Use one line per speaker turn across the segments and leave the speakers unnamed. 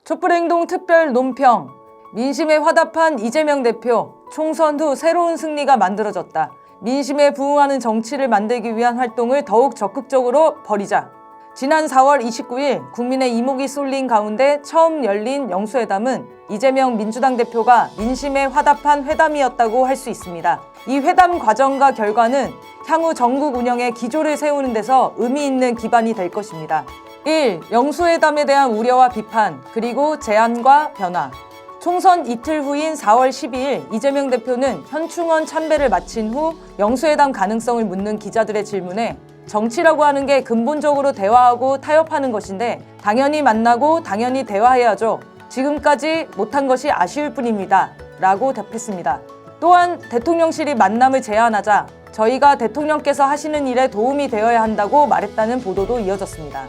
촛불행동 특별 논평. 민심에 화답한 이재명 대표. 총선 후 새로운 승리가 만들어졌다. 민심에 부응하는 정치를 만들기 위한 활동을 더욱 적극적으로 벌이자. 지난 4월 29일 국민의 이목이 쏠린 가운데 처음 열린 영수회담은 이재명 민주당 대표가 민심에 화답한 회담이었다고 할 수 있습니다. 이 회담 과정과 결과는 향후 전국 운영의 기조를 세우는 데서 의미 있는 기반이 될 것입니다. 1. 영수회담에 대한 우려와 비판, 그리고 제안과 변화. 총선 이틀 후인 4월 12일 이재명 대표는 현충원 참배를 마친 후 영수회담 가능성을 묻는 기자들의 질문에 정치라고 하는 게 근본적으로 대화하고 타협하는 것인데 당연히 만나고 당연히 대화해야죠. 지금까지 못한 것이 아쉬울 뿐입니다. 라고 답했습니다. 또한 대통령실이 만남을 제안하자 저희가 대통령께서 하시는 일에 도움이 되어야 한다고 말했다는 보도도 이어졌습니다.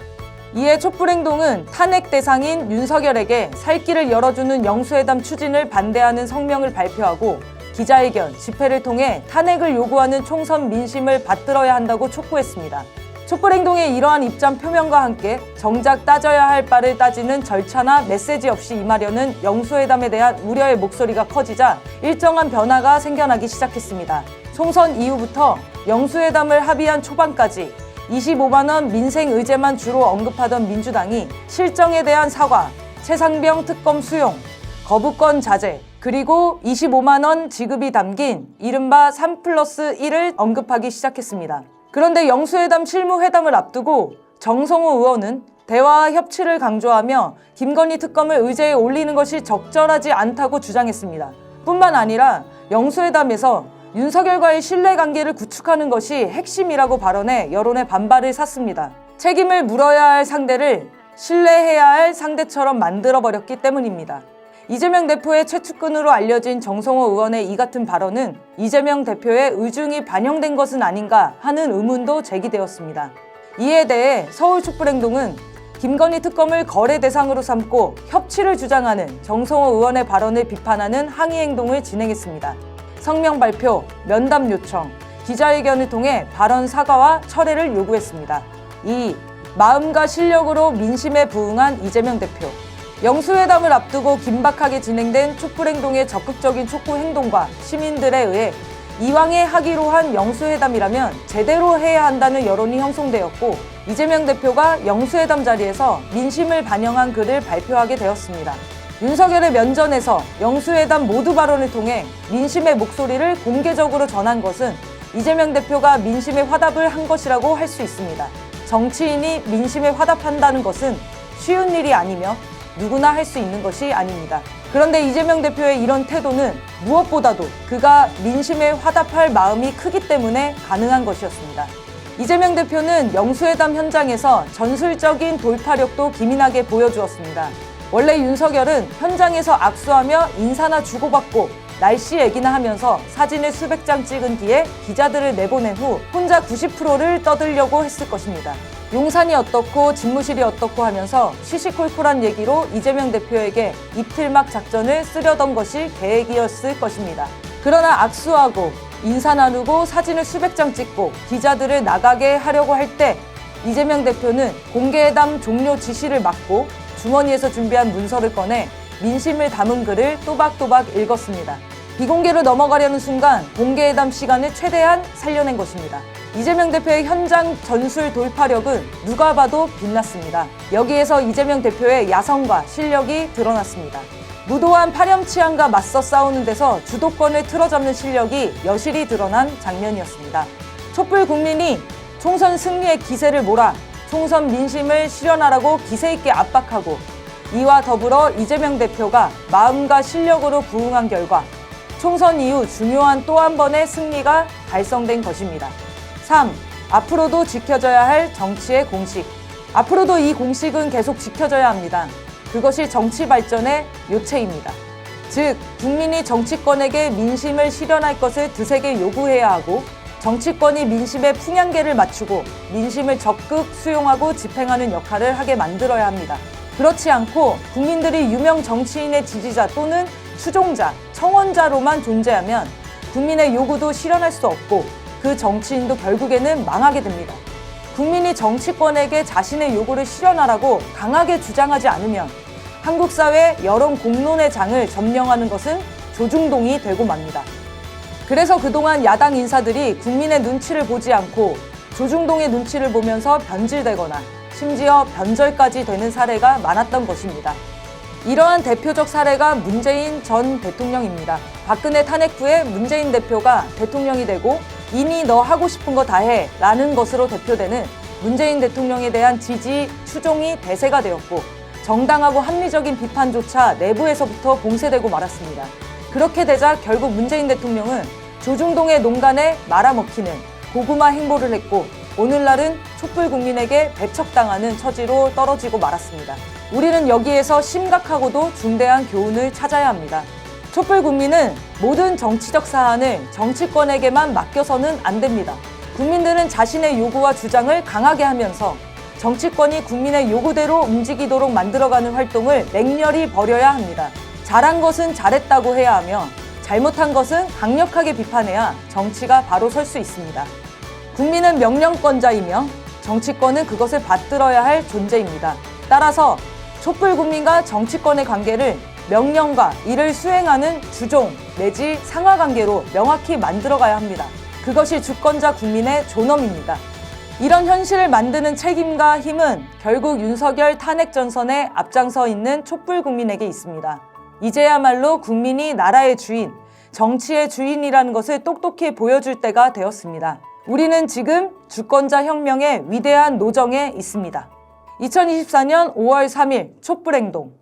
이에 촛불행동은 탄핵 대상인 윤석열에게 살 길을 열어주는 영수회담 추진을 반대하는 성명을 발표하고 기자회견, 집회를 통해 탄핵을 요구하는 총선 민심을 받들어야 한다고 촉구했습니다. 촛불행동의 이러한 입장 표명과 함께 정작 따져야 할 바를 따지는 절차나 메시지 없이 임하려는 영수회담에 대한 우려의 목소리가 커지자 일정한 변화가 생겨나기 시작했습니다. 총선 이후부터 영수회담을 합의한 초반까지 25만 원 민생 의제만 주로 언급하던 민주당이 실정에 대한 사과, 최상병 특검 수용, 거부권 자제, 그리고 25만 원 지급이 담긴 이른바 3+1을 언급하기 시작했습니다. 그런데 영수회담 실무회담을 앞두고 정성호 의원은 대화와 협치를 강조하며 김건희 특검을 의제에 올리는 것이 적절하지 않다고 주장했습니다. 뿐만 아니라 영수회담에서 윤석열과의 신뢰관계를 구축하는 것이 핵심이라고 발언해 여론의 반발을 샀습니다. 책임을 물어야 할 상대를 신뢰해야 할 상대처럼 만들어버렸기 때문입니다. 이재명 대표의 최측근으로 알려진 정성호 의원의 이 같은 발언은 이재명 대표의 의중이 반영된 것은 아닌가 하는 의문도 제기되었습니다. 이에 대해 서울촛불행동은 김건희 특검을 거래 대상으로 삼고 협치를 주장하는 정성호 의원의 발언을 비판하는 항의 행동을 진행했습니다. 성명 발표, 면담 요청, 기자회견을 통해 발언 사과와 철회를 요구했습니다. 2. 마음과 실력으로 민심에 부응한 이재명 대표. 영수회담을 앞두고 긴박하게 진행된 촛불행동의 적극적인 촉구 행동과 시민들에 의해 이왕에 하기로 한 영수회담이라면 제대로 해야 한다는 여론이 형성되었고 이재명 대표가 영수회담 자리에서 민심을 반영한 글을 발표하게 되었습니다. 윤석열의 면전에서 영수회담 모두 발언을 통해 민심의 목소리를 공개적으로 전한 것은 이재명 대표가 민심에 화답을 한 것이라고 할 수 있습니다. 정치인이 민심에 화답한다는 것은 쉬운 일이 아니며 누구나 할 수 있는 것이 아닙니다. 그런데 이재명 대표의 이런 태도는 무엇보다도 그가 민심에 화답할 마음이 크기 때문에 가능한 것이었습니다. 이재명 대표는 영수회담 현장에서 전술적인 돌파력도 기민하게 보여주었습니다. 원래 윤석열은 현장에서 악수하며 인사나 주고받고 날씨 얘기나 하면서 사진을 수백 장 찍은 뒤에 기자들을 내보낸 후 혼자 90%를 떠들려고 했을 것입니다. 용산이 어떻고 집무실이 어떻고 하면서 시시콜콜한 얘기로 이재명 대표에게 이틀막 작전을 쓰려던 것이 계획이었을 것입니다. 그러나 악수하고 인사 나누고 사진을 수백 장 찍고 기자들을 나가게 하려고 할 때 이재명 대표는 공개회담 종료 지시를 막고 주머니에서 준비한 문서를 꺼내 민심을 담은 글을 또박또박 읽었습니다. 비공개로 넘어가려는 순간 공개회담 시간을 최대한 살려낸 것입니다. 이재명 대표의 현장 전술 돌파력은 누가 봐도 빛났습니다. 여기에서 이재명 대표의 야성과 실력이 드러났습니다. 무도한 파렴치한과 맞서 싸우는 데서 주도권을 틀어잡는 실력이 여실히 드러난 장면이었습니다. 촛불 국민이 총선 승리의 기세를 몰아 총선 민심을 실현하라고 기세 있게 압박하고 이와 더불어 이재명 대표가 마음과 실력으로 부응한 결과 총선 이후 중요한 또 한 번의 승리가 달성된 것입니다. 3. 앞으로도 지켜져야 할 정치의 공식. 앞으로도 이 공식은 계속 지켜져야 합니다. 그것이 정치 발전의 요체입니다. 즉, 국민이 정치권에게 민심을 실현할 것을 드세게 요구해야 하고 정치권이 민심의 풍향계를 맞추고 민심을 적극 수용하고 집행하는 역할을 하게 만들어야 합니다. 그렇지 않고 국민들이 유명 정치인의 지지자 또는 추종자, 청원자로만 존재하면 국민의 요구도 실현할 수 없고 그 정치인도 결국에는 망하게 됩니다. 국민이 정치권에게 자신의 요구를 실현하라고 강하게 주장하지 않으면 한국 사회 여론 공론의 장을 점령하는 것은 조중동이 되고 맙니다. 그래서 그동안 야당 인사들이 국민의 눈치를 보지 않고 조중동의 눈치를 보면서 변질되거나 심지어 변절까지 되는 사례가 많았던 것입니다. 이러한 대표적 사례가 문재인 전 대통령입니다. 박근혜 탄핵 후에 문재인 대표가 대통령이 되고 이미 너 하고 싶은 거 다 해 라는 것으로 대표되는 문재인 대통령에 대한 지지 추종이 대세가 되었고 정당하고 합리적인 비판조차 내부에서부터 봉쇄되고 말았습니다. 그렇게 되자 결국 문재인 대통령은 조중동의 농간에 말아먹히는 고구마 행보를 했고 오늘날은 촛불 국민에게 배척당하는 처지로 떨어지고 말았습니다. 우리는 여기에서 심각하고도 중대한 교훈을 찾아야 합니다. 촛불 국민은 모든 정치적 사안을 정치권에게만 맡겨서는 안 됩니다. 국민들은 자신의 요구와 주장을 강하게 하면서 정치권이 국민의 요구대로 움직이도록 만들어가는 활동을 맹렬히 벌여야 합니다. 잘한 것은 잘했다고 해야 하며 잘못한 것은 강력하게 비판해야 정치가 바로 설 수 있습니다. 국민은 명령권자이며 정치권은 그것을 받들어야 할 존재입니다. 따라서 촛불 국민과 정치권의 관계를 명령과 이를 수행하는 주종 내지 상하관계로 명확히 만들어가야 합니다. 그것이 주권자 국민의 존엄입니다. 이런 현실을 만드는 책임과 힘은 결국 윤석열 탄핵 전선에 앞장서 있는 촛불 국민에게 있습니다. 이제야말로 국민이 나라의 주인, 정치의 주인이라는 것을 똑똑히 보여줄 때가 되었습니다. 우리는 지금 주권자 혁명의 위대한 노정에 있습니다. 2024년 5월 3일 촛불행동